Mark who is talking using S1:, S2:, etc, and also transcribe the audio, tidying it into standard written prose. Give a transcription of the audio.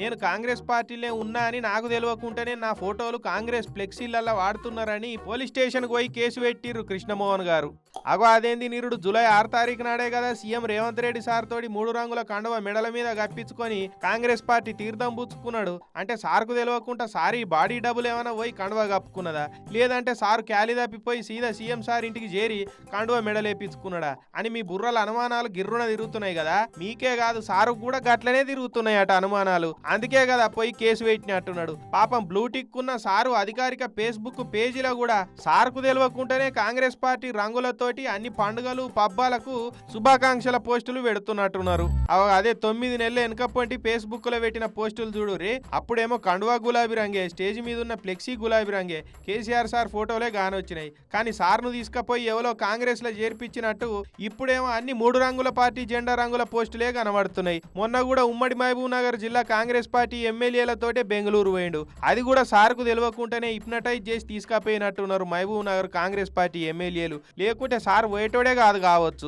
S1: నేను కాంగ్రెస్ పార్టీలే ఉన్నా అని నాకు తెలియకుండానే నా ఫోటోలు కాంగ్రెస్ ఫ్లెక్సీలల్లా వాడుతున్నారని పోలీస్ స్టేషన్కి పోయి కేసు పెట్టిర్రు కృష్ణమోహన్ గారు. అగో అదేంది నిరుడు జూలై 6 తారీఖు నాడే కదా సీఎం రేవంత్ రెడ్డి సార్ తోటి 3 రంగుల కండువ మెడల మీద కప్పించుకొని కాంగ్రెస్ పార్టీ తీర్థం పుచ్చుకున్నాడు. అంటే సార్కు తెలియకుండా సారీ బాడీ డబ్బులు ఏమైనా పోయి కండువ కప్పుకున్నదా, లేదంటే సారు క్యాలీ తప్పిపోయి సీదా సీఎం సార్ ఇంటికి చేరి కండువ మెడలేపించుకున్నాడా అని మీ బుర్రల అనుమానాలు గిర్రున తిరుగుతున్నాయి కదా. మీకే కాదు సారు కూడా గట్లనే తిరుగుతున్నాయి అట అనుమానాలు. అందుకే కదా పోయి కేసు పెట్టినట్టున్నాడు. పాపం బ్లూటిక్ ఉన్న సారు అధికారిక ఫేస్బుక్ పేజీలో కూడా సార్కు తెలియకుండానే కాంగ్రెస్ పార్టీ రంగులతోటి అన్ని పండుగలు పబ్బాలకు శుభాకాంక్షల పోస్టులు పెడుతున్నట్టున్నారు. అదే 9 నెలల వెనకప్పటి ఫేస్బుక్ లో పెట్టిన పోస్టులు చూడురి. అప్పుడేమో కండువా గులాబీ రంగే, స్టేజ్ మీద ఉన్న ఫ్లెక్సీ గులాబీ రంగే, కేసీఆర్ సార్ ఫోటోలే గానొచ్చినాయి. కానీ సార్ను తీసుకుపోయి ఎవరో కాంగ్రెస్ లో చేర్పించినట్టు ఇప్పుడేమో అన్ని 3 రంగుల పార్టీ జెండా రంగుల పోస్టులే కనబడుతున్నాయి. మొన్న కూడా ఉమ్మడి మహబూబ్ నగర్ జిల్లా కాంగ్రెస్ పార్టీ ఎమ్మెల్యేలతోటే బెంగళూరు పోయిండు. అది కూడా సార్కు తెలియకుండానే హిప్నటైజ్ చేసి తీసుకుపోయినట్టున్నారు మహబూబ్ నగర్ కాంగ్రెస్ పార్టీ ఎమ్మెల్యేలు. లేకుంటే సార్ పోయేటోడే కాదు కావచ్చు.